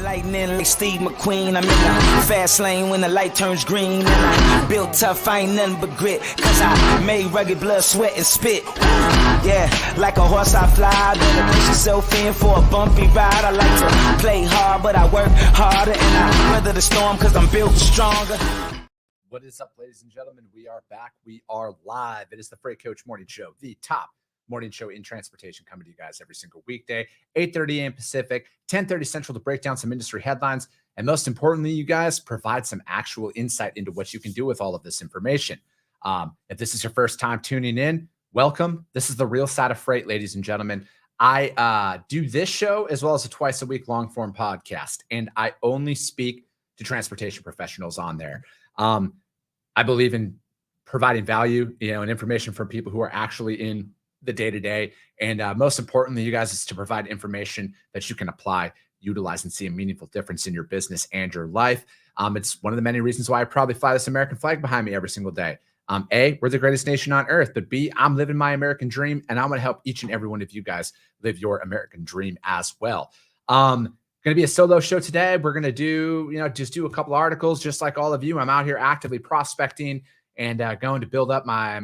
Lightning like Steve McQueen. I'm in the fast lane when the light turns green. And I built tough, I ain't nothing but grit. Cause I made rugged blood, sweat, and spit. Yeah, like a horse I fly. Better push yourself in for a bumpy ride. I like to play hard, but I work harder. And I weather the storm cause I'm built stronger. What is up, ladies and gentlemen? We are back. We are live. It is the Freight Coach Morning Show, the top morning show in transportation, coming to you guys every single weekday, 8:30 a.m. Pacific, 10:30 Central, to break down some industry headlines. And most importantly, you guys provide some actual insight into what you can do with all of this information. If this is your first time tuning in, welcome. This is the real side of freight, ladies and gentlemen. I do this show as well as a twice a week long form podcast, and I only speak to transportation professionals on there. I believe in providing value, and information for people who are actually in the day-to-day. And most importantly, you guys, is to provide information that you can apply, utilize, and see a meaningful difference in your business and your life. It's one of the many reasons why I probably fly this American flag behind me every single day. A, we're the greatest nation on earth, but B, I'm living my American dream, and I'm going to help each and every one of you guys live your American dream as well. Going to be a solo show today. We're going to do, just do a couple articles, just like all of you. I'm out here actively prospecting and going to build up my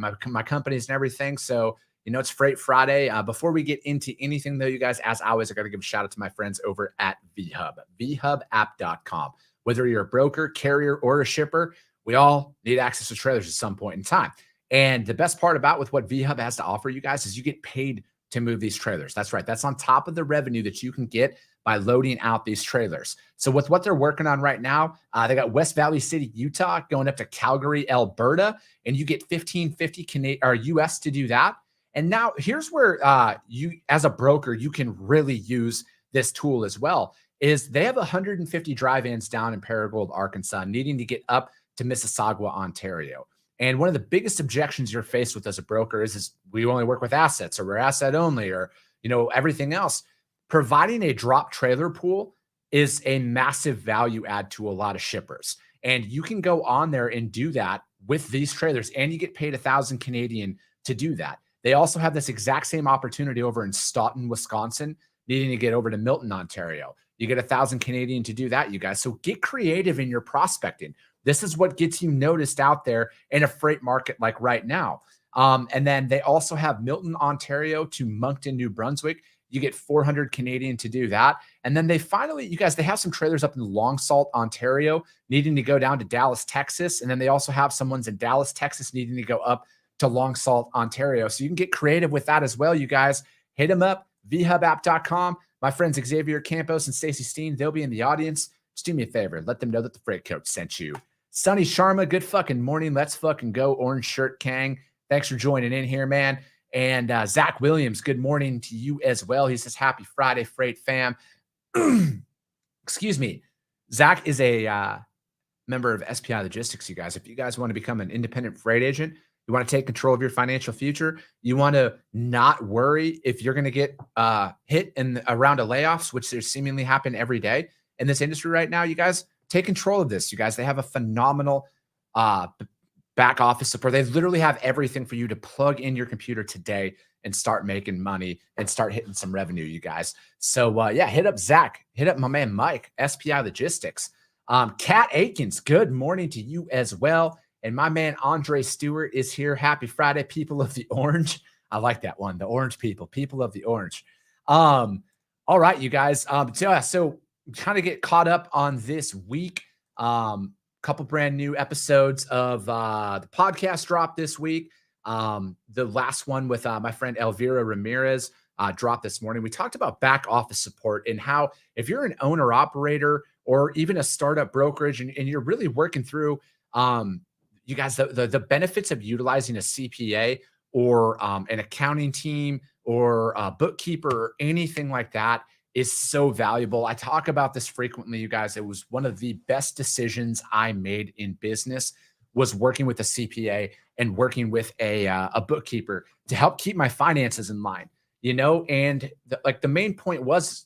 companies and everything. So, it's Freight Friday. Before we get into anything, though, you guys, as always, I got to give a shout out to my friends over at VHub, vhubapp.com. Whether you're a broker, carrier, or a shipper, we all need access to trailers at some point in time. And the best part about with what VHub has to offer you guys is you get paid to move these trailers. That's right. That's on top of the revenue that you can get by loading out these trailers. So with what they're working on right now, they got West Valley City, Utah, going up to Calgary, Alberta, and you get $1,550 Canadian or US to do that. And now here's where you, as a broker, you can really use this tool as well, is they have 150 drive-ins down in Paragould, Arkansas, needing to get up to Mississauga, Ontario. And one of the biggest objections you're faced with as a broker is we only work with assets, or we're asset only, or, everything else. Providing a drop trailer pool is a massive value add to a lot of shippers. And you can go on there and do that with these trailers, and you get paid 1,000 Canadian to do that. They also have this exact same opportunity over in Stoughton, Wisconsin, needing to get over to Milton, Ontario. You get 1,000 Canadian to do that, you guys. So get creative in your prospecting. This is what gets you noticed out there in a freight market like right now. And then they also have Milton, Ontario to Moncton, New Brunswick. You get 400 Canadian to do that. And then they finally, you guys, they have some trailers up in Long Sault, Ontario, needing to go down to Dallas, Texas. And then they also have some ones in Dallas, Texas, needing to go up to Long Sault, Ontario. So you can get creative with that as well, you guys. Hit them up, vhubapp.com. My friends Xavier Campos and Stacey Steen, they'll be in the audience. Just do me a favor. Let them know that the Freight Coach sent you. Sonny Sharma, good fucking morning. Let's fucking go, Orange Shirt Kang. Thanks for joining in here, man. And Zach Williams, good morning to you as well. He says, happy Friday, Freight fam. Excuse me. Zach is a member of SPI Logistics, you guys. If you guys want to become an independent freight agent, you want to take control of your financial future, you want to not worry if you're going to get hit in a round of layoffs, which there's seemingly happen every day in this industry right now, you guys, take control of this. You guys, they have a phenomenal back office support. They literally have everything for you to plug in your computer today and start making money and start hitting some revenue, you guys. So yeah, hit up Zach, hit up my man Mike, SPI Logistics. Kat Aikens, good morning to you as well. And my man Andre Stewart is here. Happy Friday, people of the orange. I like that one, the orange people of the orange. All right, you guys. So kind of get caught up on this week. Couple brand new episodes of the podcast dropped this week. The last one with my friend Elvira Ramirez dropped this morning. We talked about back office support and how if you're an owner operator or even a startup brokerage and you're really working through you guys, the benefits of utilizing a CPA or an accounting team or a bookkeeper or anything like that is so valuable. I talk about this frequently, you guys. It was one of the best decisions I made in business was working with a CPA and working with a bookkeeper to help keep my finances in line, and the main point was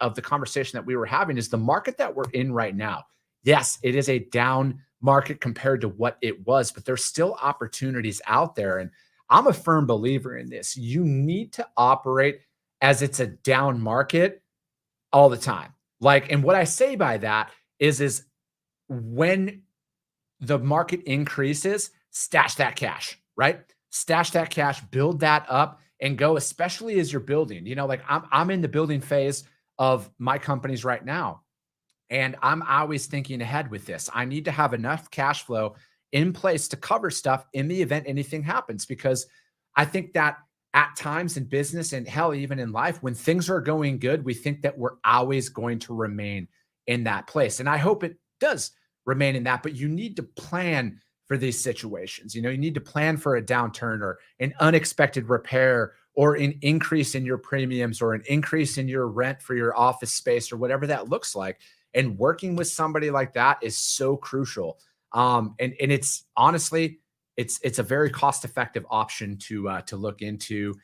of the conversation that we were having is the market that we're in right now. Yes, it is a down market compared to what it was, but there's still opportunities out there. And I'm a firm believer in this. You need to operate as it's a down market all the time. Like, and what I say by that is when the market increases, stash that cash, right? Stash that cash, build that up and go, especially as you're building. Like I'm in the building phase of my companies right now. And I'm always thinking ahead with this. I need to have enough cash flow in place to cover stuff in the event anything happens, because I think that at times in business and hell, even in life, when things are going good, we think that we're always going to remain in that place. And I hope it does remain in that, but you need to plan for these situations. You need to plan for a downturn or an unexpected repair or an increase in your premiums or an increase in your rent for your office space or whatever that looks like. And working with somebody like that is so crucial. And it's honestly, it's a very cost-effective option to look into.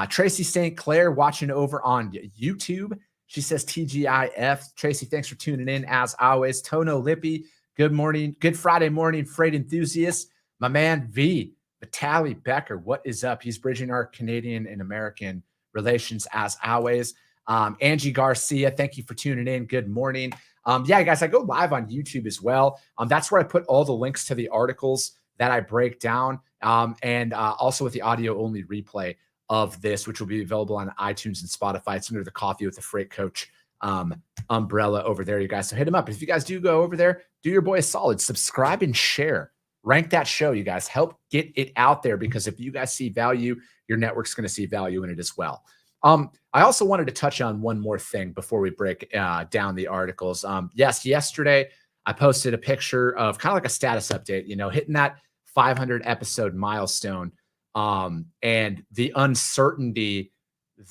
Tracy St. Clair watching over on YouTube. She says TGIF. Tracy, thanks for tuning in as always. Tono Lippy, good morning. Good Friday morning, freight enthusiast. My man Vitaly Becker, what is up? He's bridging our Canadian and American relations as always. Angie Garcia, thank you for tuning in. Good morning. Yeah, guys, I go live on YouTube as well. That's where I put all the links to the articles that I break down, and also with the audio only replay of this, which will be available on iTunes and Spotify. It's under the Coffee with the Freight Coach umbrella over there, you guys. So hit them up. If you guys do go over there, do your boy a solid. Subscribe and share. Rank that show, you guys. Help get it out there, because if you guys see value, your network's going to see value in it as well. I also wanted to touch on one more thing before we break down the articles. Yes, yesterday I posted a picture of kind of like a status update, hitting that 500 episode milestone, and the uncertainty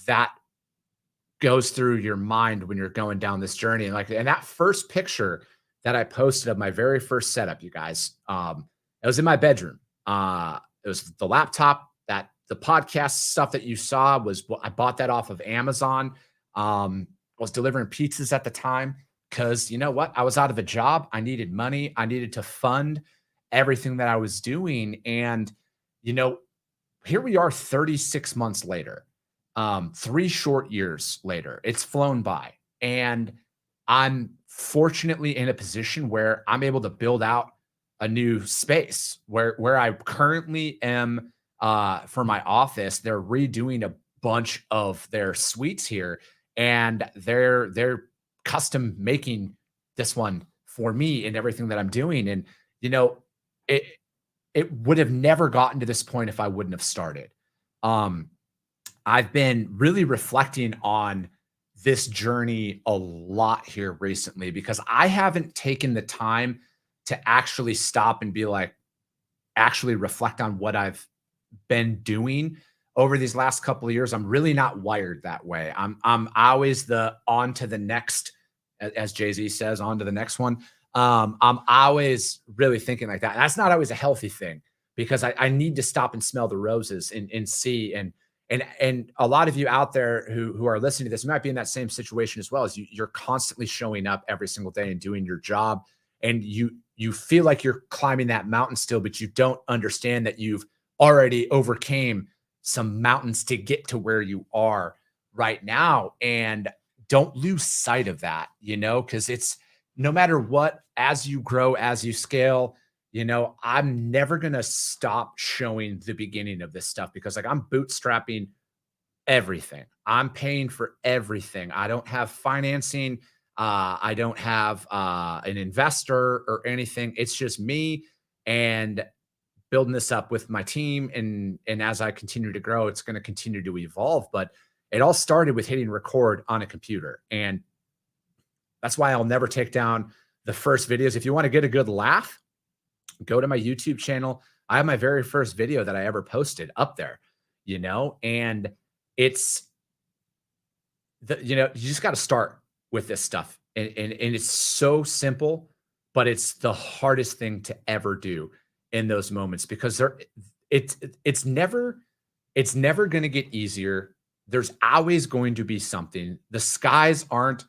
that goes through your mind when you're going down this journey. And that first picture that I posted of my very first setup, you guys, it was in my bedroom. It was the laptop. That the podcast stuff that you saw was, I bought that off of Amazon. I was delivering pizzas at the time because you know what? I was out of a job. I needed money. I needed to fund everything that I was doing. And, here we are 36 months later, 3 short years later. It's flown by. And I'm fortunately in a position where I'm able to build out a new space where I currently am. For my office, they're redoing a bunch of their suites here, and they're custom making this one for me and everything that I'm doing. And it would have never gotten to this point if I wouldn't have started. I've been really reflecting on this journey a lot here recently, because I haven't taken the time to actually stop and be like, actually reflect on what I've been doing over these last couple of years. I'm really not wired that way. I'm always the on to the next, as Jay-Z says, on to the next one. I'm always really thinking like that. And that's not always a healthy thing, because I need to stop and smell the roses and see. And a lot of you out there who are listening to this might be in that same situation as well. As you're constantly showing up every single day and doing your job, and you feel like you're climbing that mountain still, but you don't understand that you've already overcame some mountains to get to where you are right now. And don't lose sight of that, because it's no matter what, as you grow, as you scale, I'm never going to stop showing the beginning of this stuff, because I'm bootstrapping everything. I'm paying for everything. I don't have financing. I don't have an investor or anything. It's just me and building this up with my team. And as I continue to grow, it's going to continue to evolve. But it all started with hitting record on a computer. And that's why I'll never take down the first videos. If you want to get a good laugh, go to my YouTube channel. I have my very first video that I ever posted up there, and it's you just got to start with this stuff. And it's so simple, but it's the hardest thing to ever do in those moments, because it's never going to get easier. There's always going to be something. The skies aren't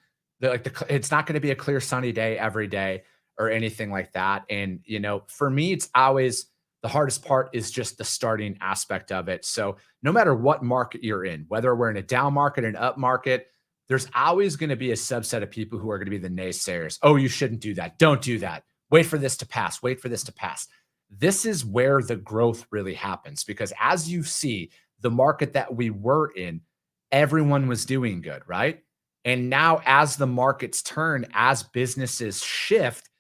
it's not going to be a clear sunny day every day or anything like that. And for me, it's always the hardest part is just the starting aspect of it. So no matter what market you're in, whether we're in a down market, an up market, there's always going to be a subset of people who are going to be the naysayers. Oh, you shouldn't do that. Don't do that. Wait for this to pass. Wait for this to pass. This is where the growth really happens, because as you see, the market that we were in, everyone was doing good, right? And now as the markets turn, as businesses shift,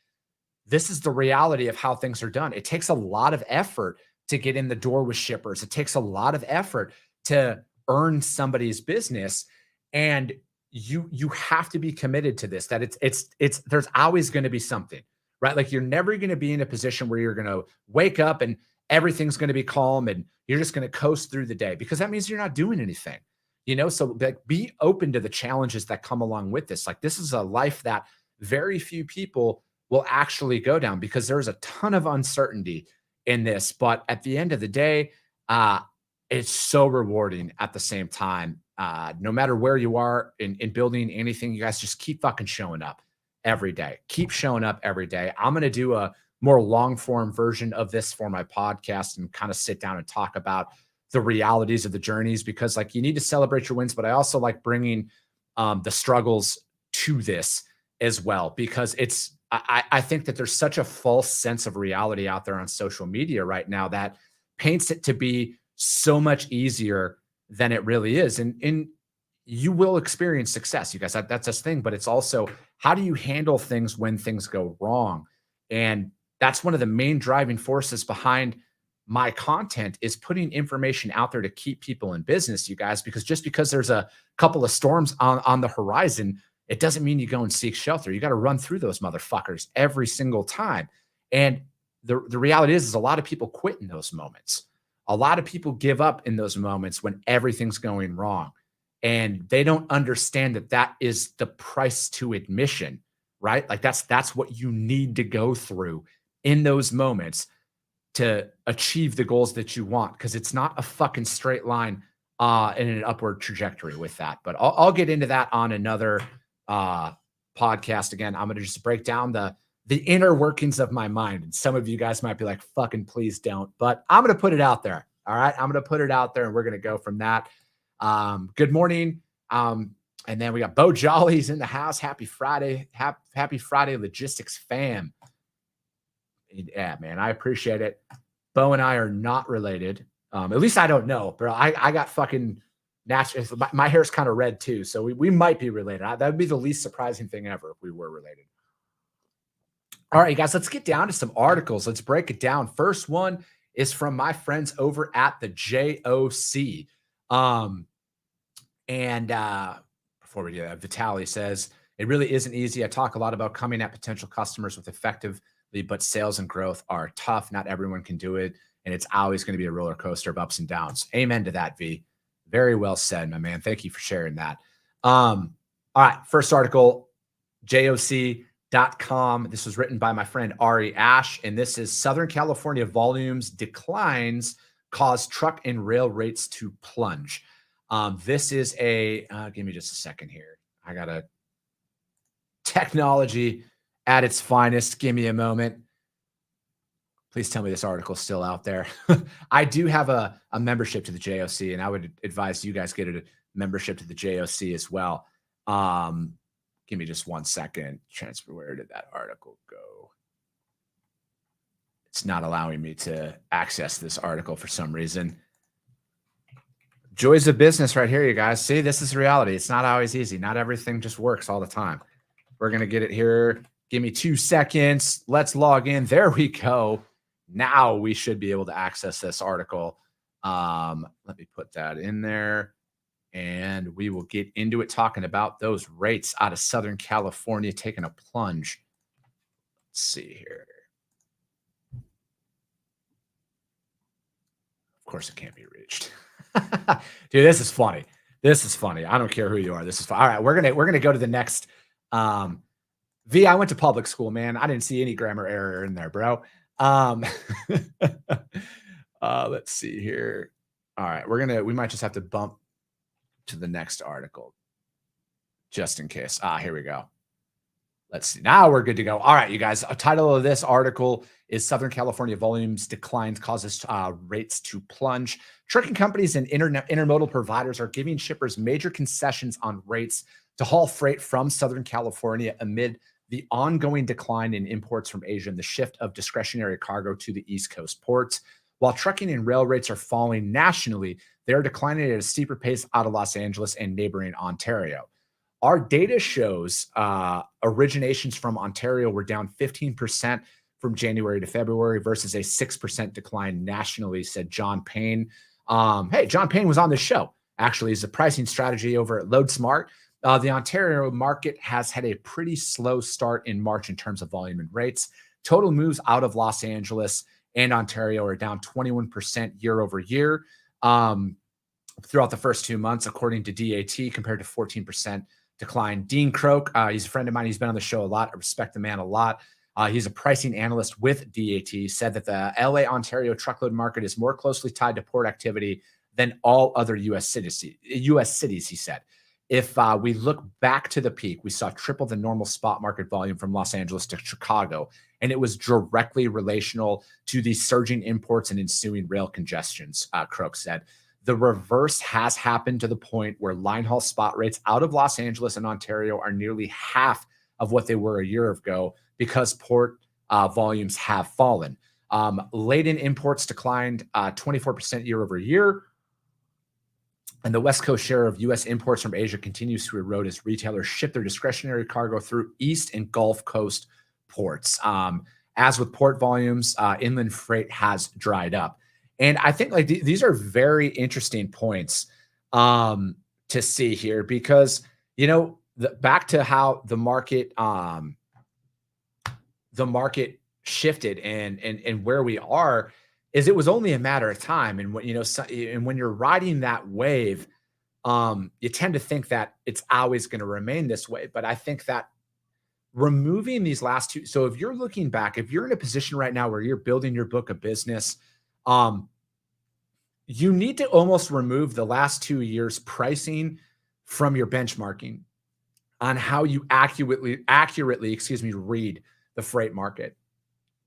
this is the reality of how things are done. It takes a lot of effort to get in the door with shippers. It takes a lot of effort to earn somebody's business. And you have to be committed to this, that it's there's always going to be something, right? Like, you're never going to be in a position where you're going to wake up and everything's going to be calm and you're just going to coast through the day, because that means you're not doing anything, So like, be open to the challenges that come along with this. Like, this is a life that very few people will actually go down, because there's a ton of uncertainty in this. But at the end of the day, it's so rewarding at the same time. No matter where you are in building anything, you guys just keep fucking showing up every day. Keep showing up every day. I'm going to do a more long form version of this for my podcast and kind of sit down and talk about the realities of the journeys, because like, you need to celebrate your wins, but I also like bringing the struggles to this as well, because I think that there's such a false sense of reality out there on social media right now that paints it to be so much easier than it really is. And you will experience success, you guys. That's this thing, but it's also, how do you handle things when things go wrong? And that's one of the main driving forces behind my content, is putting information out there to keep people in business, you guys, because just because there's a couple of storms on the horizon, it doesn't mean you go and seek shelter. You got to run through those motherfuckers every single time. And the reality is a lot of people quit in those moments. A lot of people give up in those moments when everything's going wrong. And they don't understand that that is the price to admission, right? Like, that's what you need to go through in those moments to achieve the goals that you want, because it's not a fucking straight line in an upward trajectory with that. But I'll get into that on another podcast. Again, I'm going to just break down the inner workings of my mind. And some of you guys might be like, fucking please don't, but I'm going to put it out there. All right. I'm going to put it out there and we're going to go from that. Good morning. And then we got Bo Jolly's in the house. Happy Friday. Happy Friday, Logistics fam. Yeah, man, I appreciate it. Bo and I are not related. At least I don't know, bro. I got fucking natural. My hair's kind of red too. So we might be related. That would be the least surprising thing ever if we were related. All right, guys, let's get down to some articles. Let's break it down. First one is from my friends over at the JOC. Before we do that, Vitaly says, it really isn't easy. I talk a lot about coming at potential customers with effectively, but sales and growth are tough. Not everyone can do it. And it's always going to be a roller coaster of ups and downs. Amen to that, V. Very well said, my man. Thank you for sharing that. All right. First article, JOC.com. This was written by my friend Ari Ash. And this is Southern California volumes declines cause truck and rail rates to plunge. This is give me just a second here. I got a technology at its finest. Give me a moment. Please tell me this article is still out there. I do have a membership to the JOC, and I would advise you guys get a membership to the JOC as well. Give me just 1 second. Transfer. Where did that article go? It's not allowing me to access this article for some reason. Joys of business right here, you guys. See, this is reality. It's not always easy. Not everything just works all the time. We're going to get it here. Give me 2 seconds. Let's log in. There we go. Now we should be able to access this article. Let me put that in there. And we will get into it, talking about those rates out of Southern California taking a plunge. Let's see here. Of course, it can't be reached. Dude, this is funny. This is funny. I don't care who you are. This is fun. All right, we're gonna go to the next. V, I went to public school, man. I didn't see any grammar error in there, bro. Let's see here. All right, we might just have to bump to the next article just in case. Here we go. Let's see. Now we're good to go. All right, you guys. A title of this article is Southern California volumes declines causes rates to plunge. Trucking companies and intermodal providers are giving shippers major concessions on rates to haul freight from Southern California amid the ongoing decline in imports from Asia and the shift of discretionary cargo to the East Coast ports. While trucking and rail rates are falling nationally, they're declining at a steeper pace out of Los Angeles and neighboring Ontario. Our data shows originations from Ontario were down 15% from January to February versus a 6% decline nationally, said John Payne. Hey, John Payne was on this show. Actually, he's a pricing strategy over at LoadSmart. The Ontario market has had a pretty slow start in March in terms of volume and rates. Total moves out of Los Angeles and Ontario are down 21% year over year throughout the first 2 months, according to DAT, compared to 14% decline. Dean Croak, he's a friend of mine. He's been on the show a lot. I respect the man a lot. He's a pricing analyst with DAT, said that the LA Ontario truckload market is more closely tied to port activity than all other U.S. cities, he said. If we look back to the peak, we saw triple the normal spot market volume from Los Angeles to Chicago, and it was directly relational to the surging imports and ensuing rail congestions, Croak said. The reverse has happened to the point where line haul spot rates out of Los Angeles and Ontario are nearly half of what they were a year ago because port volumes have fallen. Laden imports declined 24% year over year. And the West Coast share of U.S. imports from Asia continues to erode as retailers ship their discretionary cargo through East and Gulf Coast ports. As with port volumes, inland freight has dried up. And I think like these are very interesting points to see here because, you know, back to how the market shifted and where we are is it was only a matter of time. And when, you know, and when you're riding that wave, you tend to think that it's always going to remain this way. But I think that removing these last two, so if you're looking back, if you're in a position right now where you're building your book of business, you need to almost remove the last 2 years pricing from your benchmarking on how you accurately, read the freight market,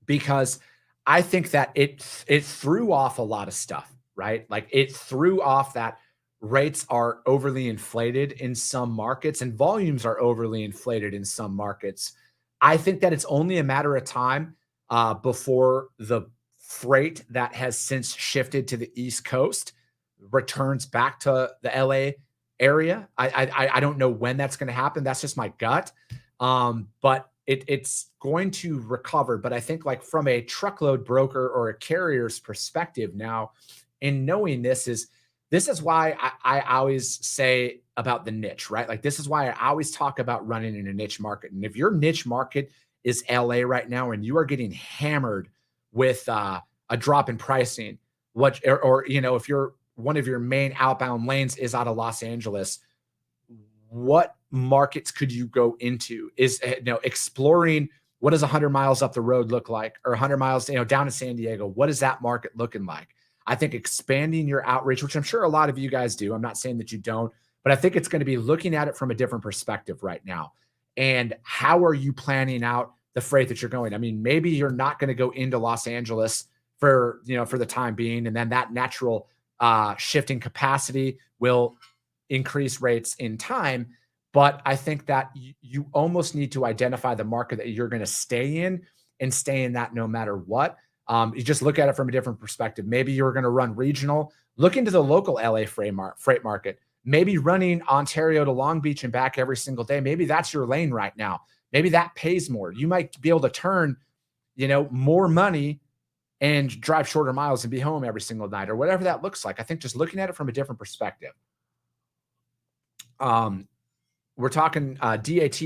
because I think that it threw off a lot of stuff, right? Like it threw off that rates are overly inflated in some markets and volumes are overly inflated in some markets. I think that it's only a matter of time before the freight that has since shifted to the East Coast returns back to the LA area. I don't know when that's going to happen. That's just my gut. But it's going to recover. But I think like from a truckload broker or a carrier's perspective now, in knowing this is why I always say about the niche, right? Like this is why I always talk about running in a niche market. And if your niche market is LA right now and you are getting hammered with a drop in pricing, or you know, if you're one of your main outbound lanes is out of Los Angeles, what markets could you go into? Is, you know, exploring what does 100 miles up the road look like, or 100 miles, you know, down to San Diego. What is that market looking like? I think expanding your outreach, which I'm sure a lot of you guys do. I'm not saying that you don't, but I think it's going to be looking at it from a different perspective right now. And how are you planning out the freight that you're going? I mean, maybe you're not going to go into Los Angeles for, you know, for the time being. And then that natural shifting capacity will increase rates in time. But I think that you almost need to identify the market that you're going to stay in and stay in that no matter what. You just look at it from a different perspective. Maybe you're going to run regional. Look into the local LA freight market. Maybe running Ontario to Long Beach and back every single day. Maybe that's your lane right now. Maybe that pays more. You might be able to turn, you know, more money and drive shorter miles and be home every single night or whatever that looks like. I think just looking at it from a different perspective. We're talking DAT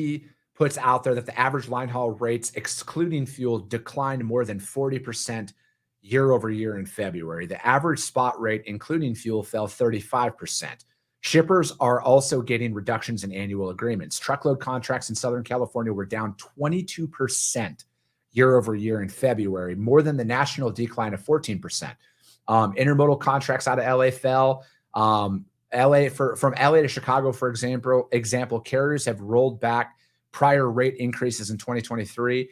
puts out there that the average line haul rates, excluding fuel, declined more than 40% year over year in February. The average spot rate, including fuel, fell 35%. Shippers are also getting reductions in annual agreements. Truckload contracts in Southern California were down 22% year over year in February, more than the national decline of 14%. Intermodal contracts out of LA fell. From LA to Chicago, for example, carriers have rolled back prior rate increases in 2023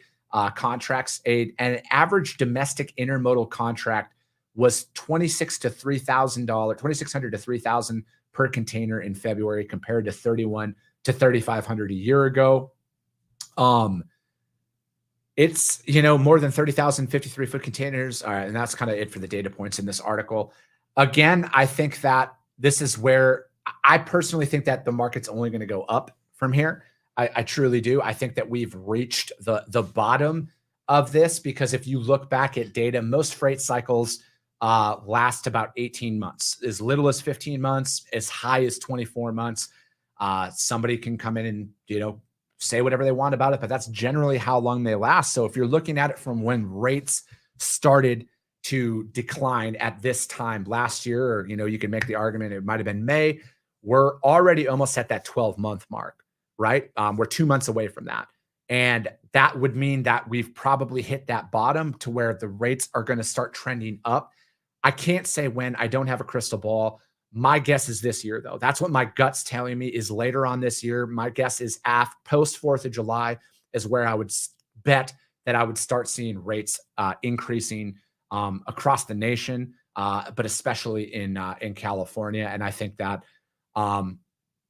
contracts. An average domestic intermodal contract was $2,600 to $3,000 per container in February, compared to $3,150 to 3,500 a year ago. It's, more than 30,000 53-foot containers. All right. And that's kind of it for the data points in this article. Again, I think that this is where I personally think that the market's only going to go up from here. I truly do. I think that we've reached the bottom of this, because if you look back at data, most freight cycles last about 18 months, as little as 15 months, as high as 24 months. Somebody can come in and, say whatever they want about it, but that's generally how long they last. So if you're looking at it from when rates started to decline at this time last year, or, you can make the argument it might've been May, we're already almost at that 12-month mark, right? We're 2 months away from that. And that would mean that we've probably hit that bottom to where the rates are going to start trending up. I can't say when. I don't have a crystal ball. My guess is this year, though. That's what my gut's telling me, is later on this year. My guess is post 4th of July is where I would bet that I would start seeing rates increasing across the nation, but especially in California. And I think that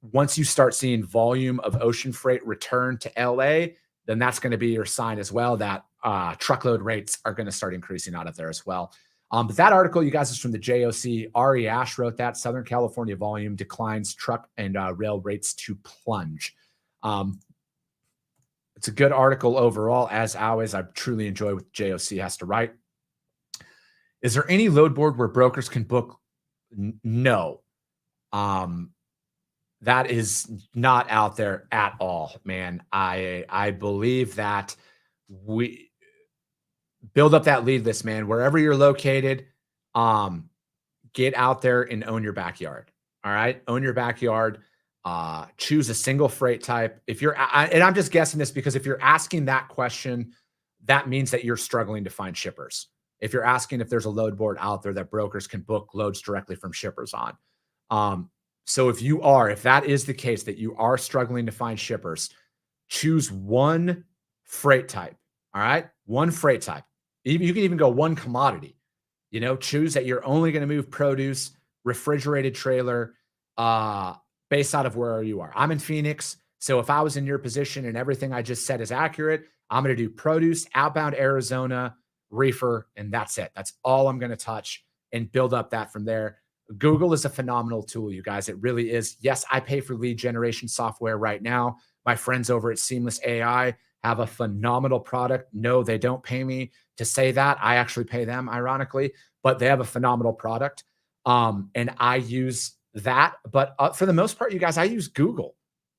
once you start seeing volume of ocean freight return to LA, then that's going to be your sign as well that truckload rates are going to start increasing out of there as well. But that article, you guys, is from the JOC. Ari Ash wrote that. Southern California volume declines, truck and rail rates to plunge. It's a good article overall. As always, I truly enjoy what JOC has to write. Is there any load board where brokers can book? No. That is not out there at all, man. I believe that we build up that lead list, man. Wherever you're located, get out there and own your backyard. All right. Own your backyard. Choose a single freight type. And I'm just guessing this because if you're asking that question, that means that you're struggling to find shippers. If you're asking if there's a load board out there that brokers can book loads directly from shippers on. So if that is the case, that you are struggling to find shippers, choose one freight type. All right. One freight type. You can even go one commodity, choose that you're only going to move produce, refrigerated trailer, based out of where you are. I'm in Phoenix. So if I was in your position and everything I just said is accurate, I'm going to do produce, outbound Arizona, reefer, and that's it. That's all I'm going to touch and build up that from there. Google is a phenomenal tool, you guys. It really is. Yes, I pay for lead generation software right now. My friends over at Seamless AI have a phenomenal product. No, they don't pay me to say that. I actually pay them, ironically, but they have a phenomenal product. And I use that. But for the most part, you guys, I use Google.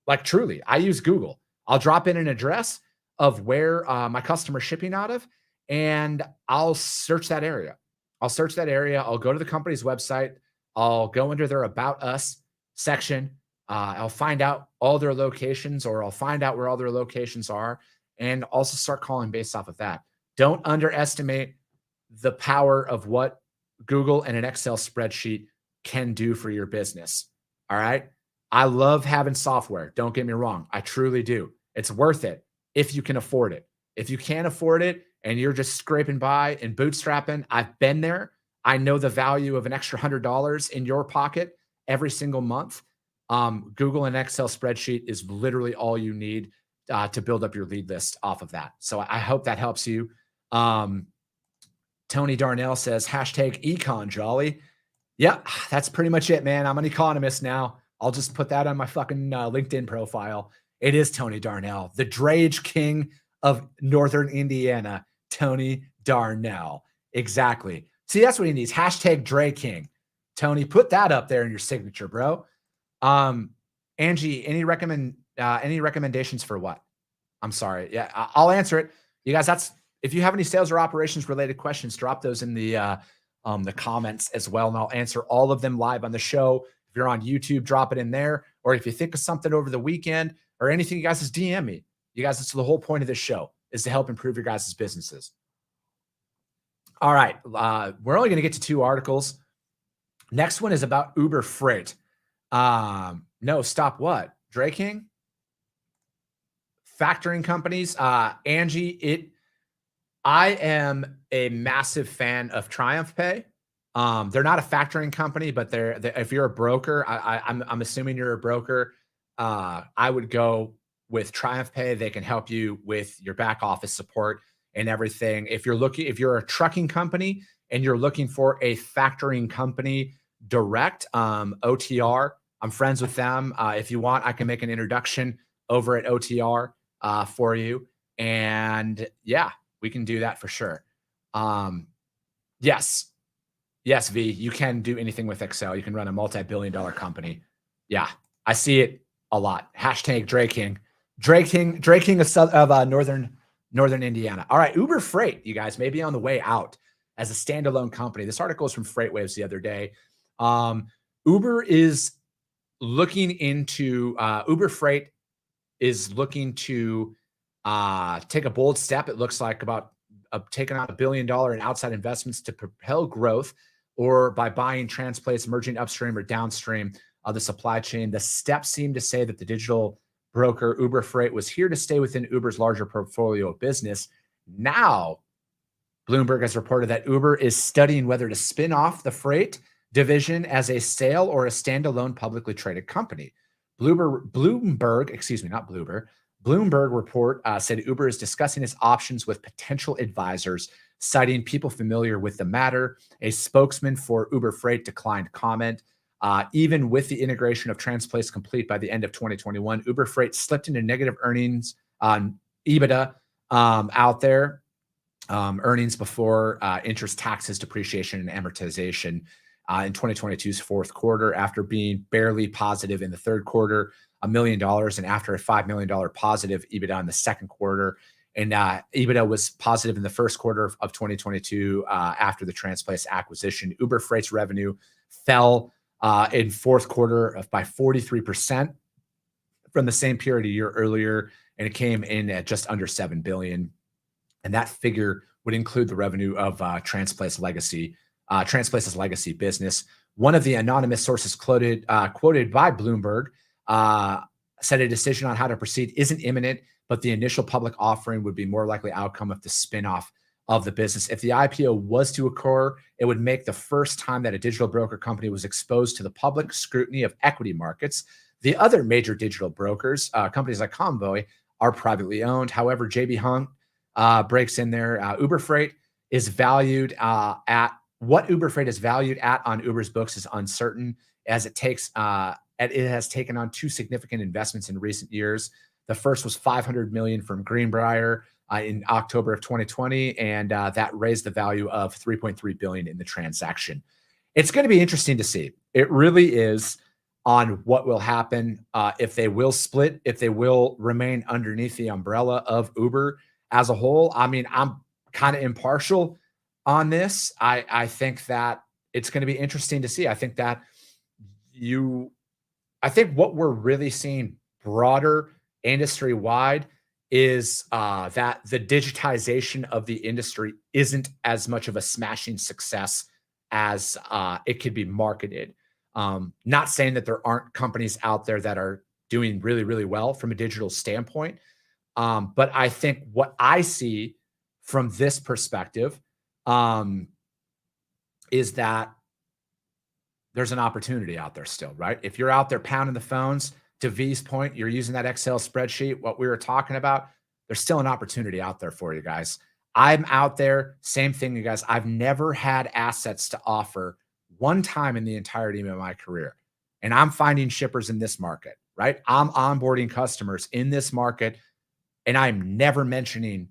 Like truly, I use Google. I'll drop in an address of where my customer's shipping out of, and I'll search that area. I'll go to the company's website. I'll go into their About Us section. I'll find out all their locations, or I'll find out where all their locations are, and also start calling based off of that. Don't underestimate the power of what Google and an Excel spreadsheet can do for your business. All right. I love having software. Don't get me wrong. I truly do. It's worth it if you can afford it. If you can't afford it and you're just scraping by and bootstrapping, I've been there. I know the value of an extra $100 in your pocket every single month. Google and Excel spreadsheet is literally all you need to build up your lead list off of that. So I hope that helps you. Tony Darnell says, #econ Jolly. Yeah, that's pretty much it, man. I'm an economist now. I'll just put that on my fucking LinkedIn profile. It is Tony Darnell, the drage king of Northern Indiana, Tony Darnell. Exactly. See, that's what he needs. #Dre King. Tony, put that up there in your signature, bro. Angie, any recommendations for what? I'm sorry. Yeah, I'll answer it. You guys, if you have any sales or operations related questions, drop those in the comments as well, and I'll answer all of them live on the show. If you're on YouTube, drop it in there. Or if you think of something over the weekend or anything, you guys, just DM me. You guys, it's the whole point of this show, is to help improve your guys' businesses. All right. We're only going to get to 2 articles. Next one is about Uber Freight. No, stop what? Dre King? Factoring companies. Angie, I am a massive fan of Triumph Pay. They're not a factoring company, but if you're a broker, I'm assuming you're a broker. I would go with TriumphPay. They can help you with your back office support and everything. If you're a trucking company and you're looking for a factoring company direct, OTR, I'm friends with them. If you want, I can make an introduction over at OTR for you. And yeah, we can do that for sure. Yes. Yes, V, you can do anything with Excel. You can run a multi-billion-dollar company. Yeah, I see it a lot. Hashtag Draking. Draking of Northern Indiana. All right, Uber Freight, you guys, may be on the way out as a standalone company. This article is from FreightWaves the other day. Uber is looking into Uber Freight is looking to take a bold step. It looks like about taking on $1 billion in outside investments to propel growth, or by buying Transplace, merging upstream or downstream of the supply chain. The steps seem to say that the digital broker Uber Freight was here to stay within Uber's larger portfolio of business. Now, Bloomberg has reported that Uber is studying whether to spin off the freight division as a sale or a standalone publicly traded company. Bloomberg report said Uber is discussing its options with potential advisors, citing people familiar with the matter. A spokesman for Uber Freight declined comment. Even with the integration of Transplace complete by the end of 2021, Uber Freight slipped into negative earnings on EBITDA out there, earnings before interest, taxes, depreciation, and amortization in 2022's fourth quarter, after being barely positive in the third quarter, $1 million, and after a $5 million positive EBITDA in the second quarter. And EBITDA was positive in the first quarter of 2022 after the Transplace acquisition. Uber Freight's revenue fell in fourth quarter by 43% from the same period a year earlier, and it came in at just under $7 billion. And that figure would include the revenue of Transplace's legacy business. One of the anonymous sources quoted by Bloomberg said a decision on how to proceed isn't imminent, but the initial public offering would be more likely outcome of the spinoff of the business. If the IPO was to occur, it would make the first time that a digital broker company was exposed to the public scrutiny of equity markets. The other major digital brokers, companies like Convoy, are privately owned. However, JB Hunt breaks in there. Uber Freight is valued at what Uber Freight is valued at on Uber's books is uncertain, as it has taken on two significant investments in recent years. The first was $500 million from Greenbrier in October of 2020, and that raised the value of $3.3 billion in the transaction. It's going to be interesting to see. It really is, on what will happen, if they will split, if they will remain underneath the umbrella of Uber as a whole. I mean, I'm kind of impartial on this. I think that it's going to be interesting to see. I think what we're really seeing broader industry wide is that the digitization of the industry isn't as much of a smashing success as it could be marketed. Not saying that there aren't companies out there that are doing really, really well from a digital standpoint. But I think what I see from this perspective is that there's an opportunity out there still, right? If you're out there pounding the phones, to V's point, you're using that Excel spreadsheet, what we were talking about, there's still an opportunity out there for you guys. I'm out there, same thing, you guys. I've never had assets to offer one time in the entirety of my career. And I'm finding shippers in this market, right? I'm onboarding customers in this market, and I'm never mentioning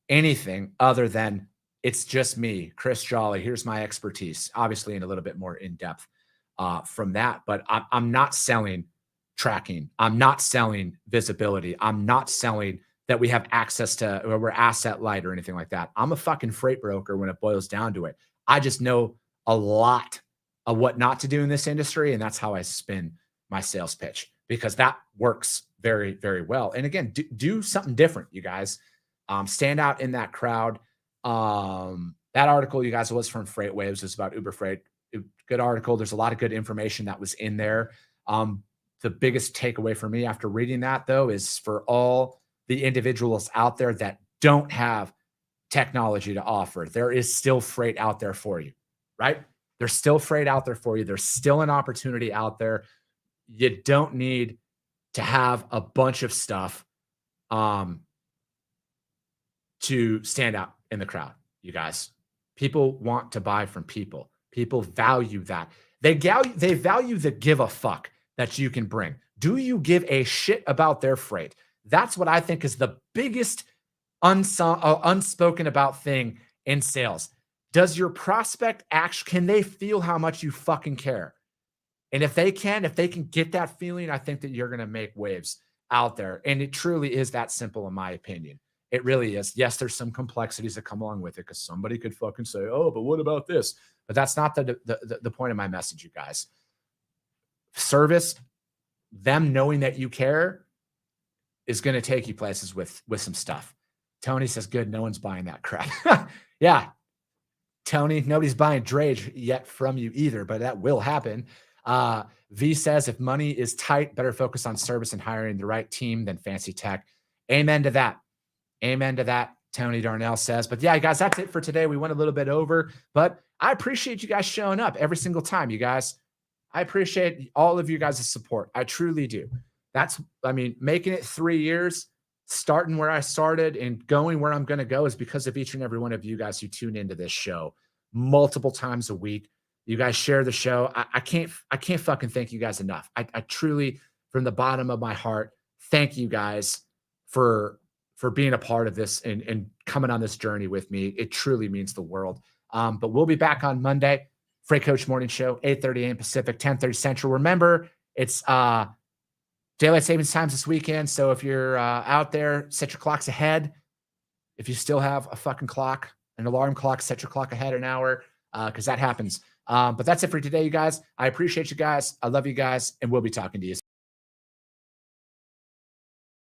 anything other than it's just me, Chris Jolly. Here's my expertise, obviously in a little bit more in depth from that. But I'm not selling tracking. I'm not selling visibility. I'm not selling that we have access to, or we're asset light or anything like that. I'm a fucking freight broker when it boils down to it. I just know a lot of what not to do in this industry. And that's how I spin my sales pitch, because that works very, very well. And again, do something different, you guys. Stand out in that crowd. That article, you guys, was from FreightWaves. It's about Uber Freight. Good article. There's a lot of good information that was in there. The biggest takeaway for me after reading that, though, is for all the individuals out there that don't have technology to offer, there is still freight out there for you, right? There's still freight out there for you. There's still an opportunity out there. You don't need to have a bunch of stuff to stand out in the crowd, you guys. People want to buy from people. People value that. They value the give a fuck that you can bring. Do you give a shit about their freight? That's what I think is the biggest unspoken about thing in sales. Does your prospect can they feel how much you fucking care? And if they can get that feeling, I think that you're going to make waves out there. And it truly is that simple, in my opinion. It really is. Yes, there's some complexities that come along with it, because somebody could fucking say, oh, but what about this? But that's not the point of my message, you guys. Service, them knowing that you care, is going to take you places with some stuff. Tony says, good, no one's buying that crap. Yeah, Tony, nobody's buying drage yet from you either, but that will happen. V says, if money is tight, better focus on service and hiring the right team than fancy tech. Amen to that. Amen to that, Tony Darnell says. But yeah, guys, that's it for today. We went a little bit over, but I appreciate you guys showing up every single time, you guys. I appreciate all of you guys' support. I truly do. Making it 3 years, starting where I started and going where I'm going to go, is because of each and every one of you guys who tune into this show multiple times a week. You guys share the show. I can't fucking thank you guys enough. I truly, from the bottom of my heart, thank you guys for being a part of this and coming on this journey with me. It truly means the world. But we'll be back on Monday. Freight Coach Morning Show, 8:30 a.m. Pacific, 10:30 Central. Remember, it's daylight savings times this weekend. So if you're out there, set your clocks ahead. If you still have a fucking clock, an alarm clock, set your clock ahead an hour, because that happens. But that's it for today, you guys. I appreciate you guys. I love you guys, and we'll be talking to you soon.